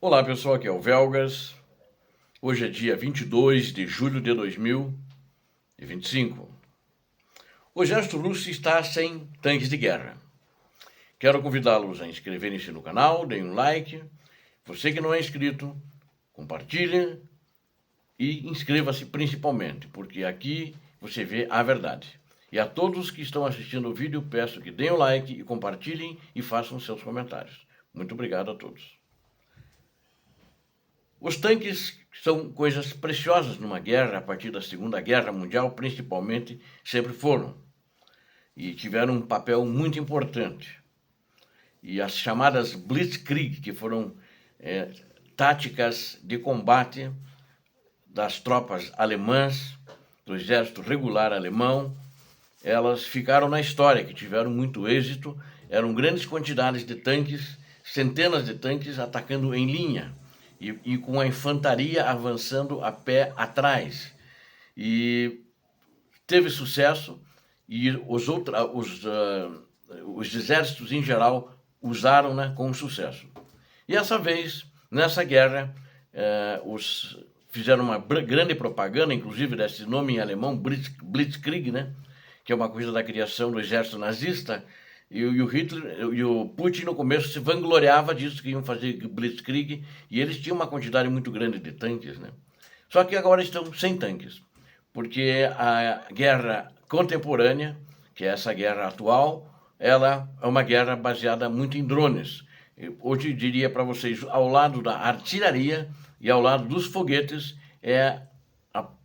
Olá pessoal, aqui é o Velgas. Hoje é dia 22 de julho de 2025. O exército russo está sem tanques de guerra. Quero convidá-los a inscreverem-se no canal, deem um like. Você que não é inscrito, compartilhe e inscreva-se principalmente, porque aqui você vê a verdade. E a todos que estão assistindo o vídeo, peço que deem o like e compartilhem e façam seus comentários. Muito obrigado a todos. Os tanques são coisas preciosas numa guerra, a partir da Segunda Guerra Mundial, principalmente, sempre foram. E tiveram um papel muito importante. E as chamadas Blitzkrieg, que foram táticas de combate das tropas alemãs, do exército regular alemão, elas ficaram na história, que tiveram muito êxito. Eram grandes quantidades de tanques, centenas de tanques atacando em linha. E com a infantaria avançando a pé atrás. E teve sucesso, e os exércitos em geral usaram, né, com sucesso. E essa vez, nessa guerra, fizeram uma grande propaganda, inclusive desse nome em alemão, Blitzkrieg, né, que é uma coisa da criação do exército nazista. E o Hitler e o Putin no começo se vangloriava disso, que iam fazer Blitzkrieg, e eles tinham uma quantidade muito grande de tanques, né? Só que agora estão sem tanques, porque a guerra contemporânea, que é essa guerra atual, ela é uma guerra baseada muito em drones. Hoje eu diria para vocês, ao lado da artilharia e ao lado dos foguetes,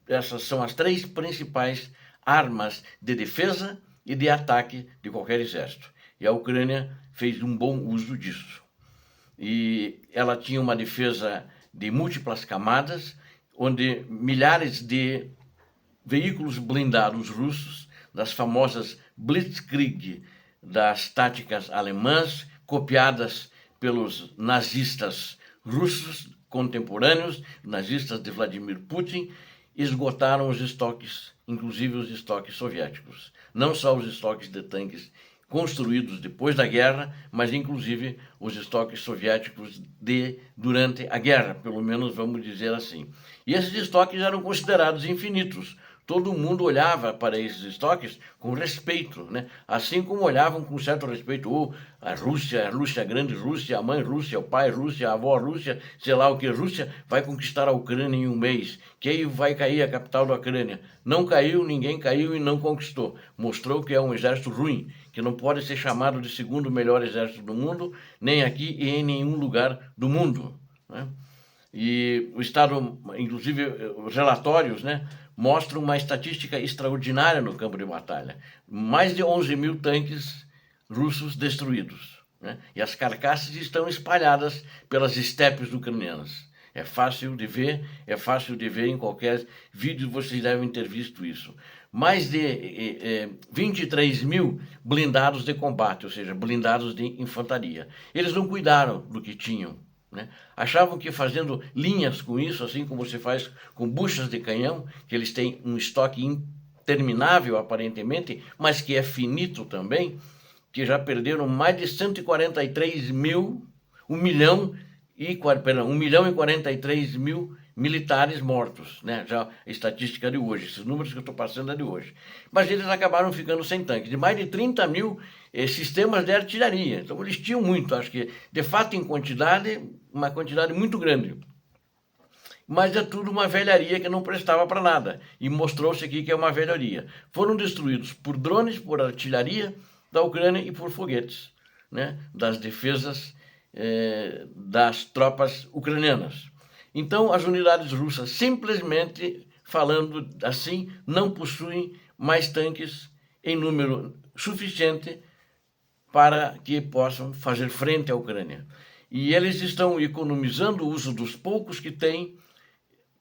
essas são as três principais armas de defesa e de ataque de qualquer exército. E a Ucrânia fez um bom uso disso. E ela tinha uma defesa de múltiplas camadas, onde milhares de veículos blindados russos, das famosas Blitzkrieg, das táticas alemãs, copiadas pelos nazistas russos contemporâneos, nazistas de Vladimir Putin, esgotaram os estoques, inclusive os estoques soviéticos. Não só os estoques de tanques construídos depois da guerra, mas inclusive os estoques soviéticos durante a guerra, pelo menos vamos dizer assim. E esses estoques eram considerados infinitos. Todo mundo olhava para esses estoques com respeito, né? Assim como olhavam com certo respeito a Rússia, a grande Rússia, a mãe Rússia, o pai Rússia, a avó Rússia, sei lá o que, Rússia vai conquistar a Ucrânia em um mês, que aí vai cair a capital da Ucrânia. Não caiu, ninguém caiu e não conquistou. Mostrou que é um exército ruim, que não pode ser chamado de segundo melhor exército do mundo, nem aqui e em nenhum lugar do mundo, né? E o Estado, inclusive os relatórios, né, mostram uma estatística extraordinária no campo de batalha. Mais de 11 mil tanques russos destruídos, né? E as carcaças estão espalhadas pelas estepes ucranianas. É fácil de ver em qualquer vídeo, vocês devem ter visto isso. Mais de 23 mil blindados de combate, ou seja, blindados de infantaria. Eles não cuidaram do que tinham, né? Achavam que fazendo linhas com isso, assim como se faz com buchas de canhão, que eles têm um estoque interminável aparentemente, mas que é finito também, que já perderam mais de 143 mil, 1 milhão e 43 mil militares mortos, né? Já a estatística de hoje, esses números que eu estou passando é de hoje. Mas eles acabaram ficando sem tanques, de mais de 30 mil sistemas de artilharia. Então eles tinham muito, acho que de fato em quantidade, uma quantidade muito grande. Mas é tudo uma velharia que não prestava para nada. E mostrou-se aqui que é uma velharia. Foram destruídos por drones, por artilharia da Ucrânia e por foguetes, né? Das defesas das tropas ucranianas. Então, as unidades russas, simplesmente falando assim, não possuem mais tanques em número suficiente para que possam fazer frente à Ucrânia. E eles estão economizando o uso dos poucos que têm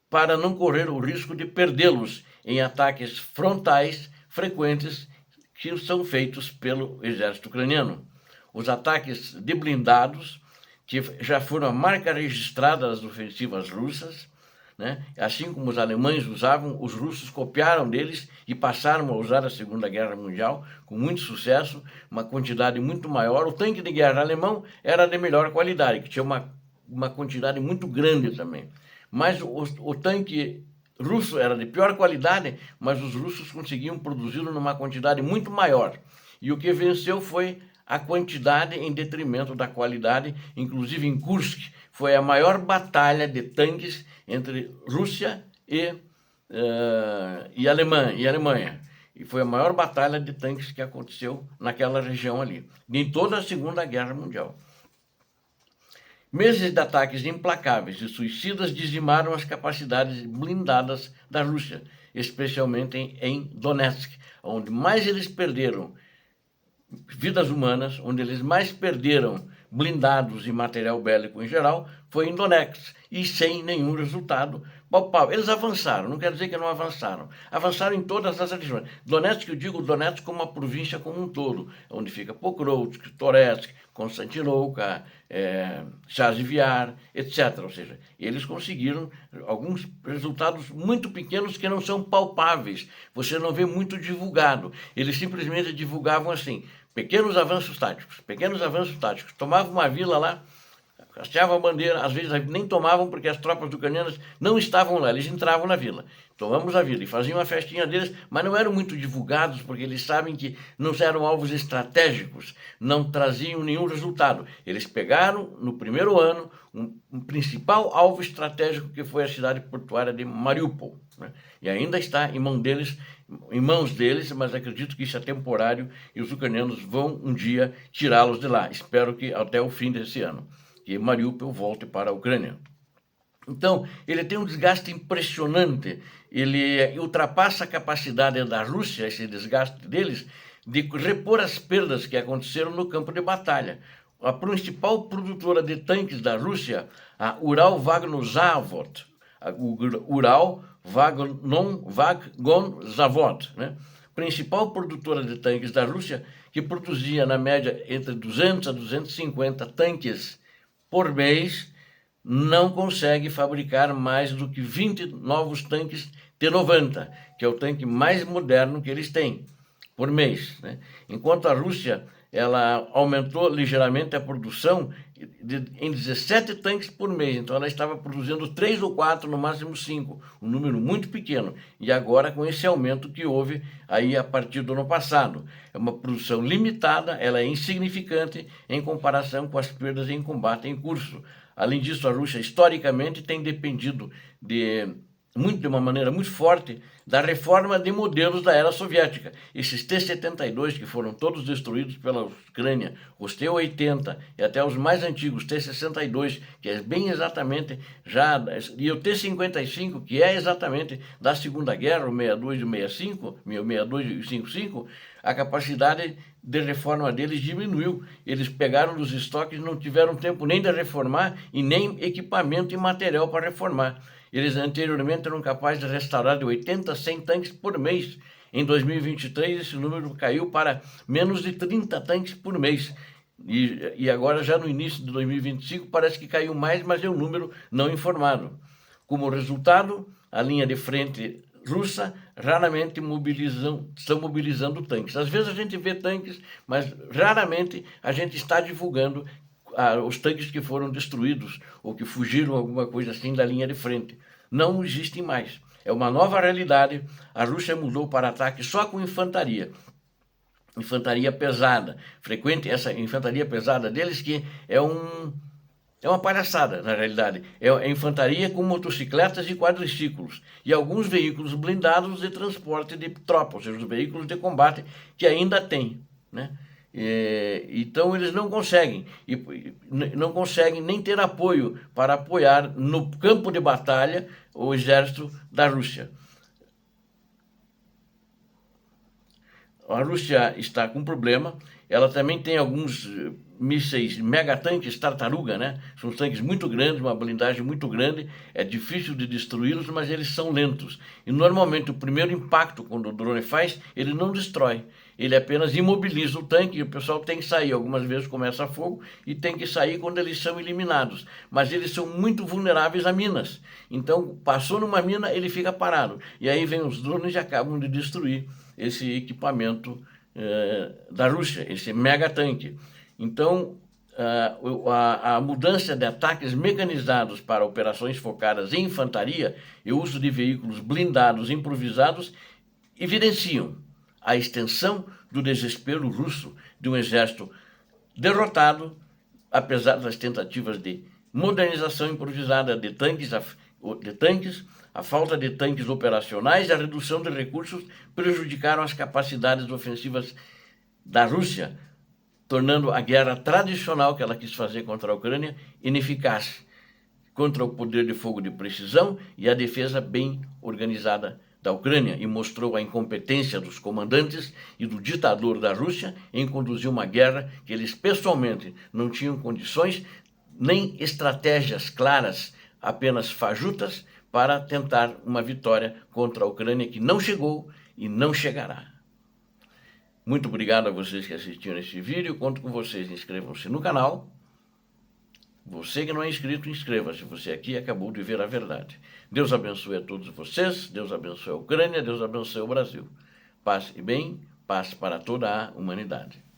para não correr o risco de perdê-los em ataques frontais frequentes que são feitos pelo exército ucraniano. Os ataques de blindados, que já foram a marca registrada das ofensivas russas, né? Assim como os alemães usavam, os russos copiaram deles e passaram a usar a Segunda Guerra Mundial com muito sucesso, uma quantidade muito maior. O tanque de guerra alemão era de melhor qualidade, que tinha uma uma quantidade muito grande também. Mas o tanque russo era de pior qualidade, mas os russos conseguiam produzi-lo numa quantidade muito maior. E o que venceu foi a quantidade em detrimento da qualidade, inclusive em Kursk. Foi a maior batalha de tanques entre Rússia e Alemanha. E foi a maior batalha de tanques que aconteceu naquela região ali, em toda a Segunda Guerra Mundial. Meses de ataques implacáveis e suicidas dizimaram as capacidades blindadas da Rússia, especialmente em Donetsk, onde mais eles perderam vidas humanas, onde eles mais perderam blindados e material bélico em geral, foi em Donetsk, e sem nenhum resultado palpável. Eles avançaram, não quer dizer que não avançaram. Avançaram em todas as regiões. Donetsk, eu digo Donetsk como uma província como um todo, onde fica Pokrovsk, Toretsk, Konstantinovka, Chasiv-Yar, etc. Ou seja, eles conseguiram alguns resultados muito pequenos que não são palpáveis. Você não vê muito divulgado. Eles simplesmente divulgavam assim, pequenos avanços táticos. Tomavam uma vila lá, hasteavam a bandeira, às vezes nem tomavam porque as tropas ucranianas não estavam lá, eles entravam na vila. Tomamos a vila e faziam uma festinha deles, mas não eram muito divulgados porque eles sabem que não eram alvos estratégicos, não traziam nenhum resultado. Eles pegaram, no primeiro ano, um principal alvo estratégico que foi a cidade portuária de Mariupol, né? E ainda está em mãos deles, mas acredito que isso é temporário e os ucranianos vão um dia tirá-los de lá. Espero que até o fim desse ano, que Mariupol volte para a Ucrânia. Então, ele tem um desgaste impressionante, ele ultrapassa a capacidade da Rússia, esse desgaste deles, de repor as perdas que aconteceram no campo de batalha. A principal produtora de tanques da Rússia, a Ural-Vagonzavod, Ural-Vagonzavod, né? Principal produtora de tanques da Rússia, que produzia na média entre 200 a 250 tanques por mês, não consegue fabricar mais do que 20 novos tanques T-90, que é o tanque mais moderno que eles têm, por mês, né? Enquanto a Rússia, ela aumentou ligeiramente a produção em 17 tanques por mês, então ela estava produzindo 3 ou 4, no máximo 5, um número muito pequeno, e agora com esse aumento que houve aí a partir do ano passado. É uma produção limitada, ela é insignificante em comparação com as perdas em combate em curso. Além disso, a Rússia historicamente tem dependido de uma maneira muito forte da reforma de modelos da era soviética. Esses T-72 que foram todos destruídos pela Ucrânia, os T-80 e até os mais antigos, T-62, que é bem exatamente já, e o T-55, que é exatamente da Segunda Guerra, o 62 e o 65, 62 e o 55, a capacidade de reforma deles diminuiu. Eles pegaram dos estoques, não tiveram tempo nem de reformar e nem equipamento e material para reformar. Eles anteriormente eram capazes de restaurar de 80 a 100 tanques por mês. Em 2023, esse número caiu para menos de 30 tanques por mês. E agora, já no início de 2025, parece que caiu mais, mas é um número não informado. Como resultado, a linha de frente russa raramente estão mobilizando tanques. Às vezes a gente vê tanques, mas raramente a gente está divulgando os tanques que foram destruídos ou que fugiram, alguma coisa assim, da linha de frente. Não existem mais. É uma nova realidade. A Rússia mudou para ataque só com infantaria. Infantaria pesada. Frequente essa infantaria pesada deles, que é uma palhaçada, na realidade. É infantaria com motocicletas e quadriciclos. E alguns veículos blindados de transporte de tropa, ou seja, os veículos de combate que ainda tem, né? Então eles não conseguem nem ter apoio para apoiar no campo de batalha o exército da Rússia. A Rússia está com problema. Ela também tem alguns mísseis megatanques tartaruga, né? São tanques muito grandes, uma blindagem muito grande, é difícil de destruí-los, mas eles são lentos. E normalmente o primeiro impacto, quando o drone faz, ele não destrói, ele apenas imobiliza o tanque e o pessoal tem que sair. Algumas vezes começa fogo e tem que sair quando eles são eliminados. Mas eles são muito vulneráveis a minas. Então, passou numa mina, ele fica parado. E aí vem os drones e acabam de destruir esse equipamento da Rússia, esse mega tanque. Então, a mudança de ataques mecanizados para operações focadas em infantaria e o uso de veículos blindados improvisados evidenciam a extensão do desespero russo de um exército derrotado, apesar das tentativas de modernização improvisada de tanques, a falta de tanques operacionais e a redução de recursos prejudicaram as capacidades ofensivas da Rússia, tornando a guerra tradicional que ela quis fazer contra a Ucrânia ineficaz contra o poder de fogo de precisão e a defesa bem organizada da Ucrânia, e mostrou a incompetência dos comandantes e do ditador da Rússia em conduzir uma guerra que eles pessoalmente não tinham condições nem estratégias claras, apenas fajutas, para tentar uma vitória contra a Ucrânia que não chegou e não chegará. Muito obrigado a vocês que assistiram esse vídeo. Conto com vocês. Inscrevam-se no canal. Você que não é inscrito, inscreva-se. Você aqui acabou de ver a verdade. Deus abençoe a todos vocês. Deus abençoe a Ucrânia. Deus abençoe o Brasil. Paz e bem. Paz para toda a humanidade.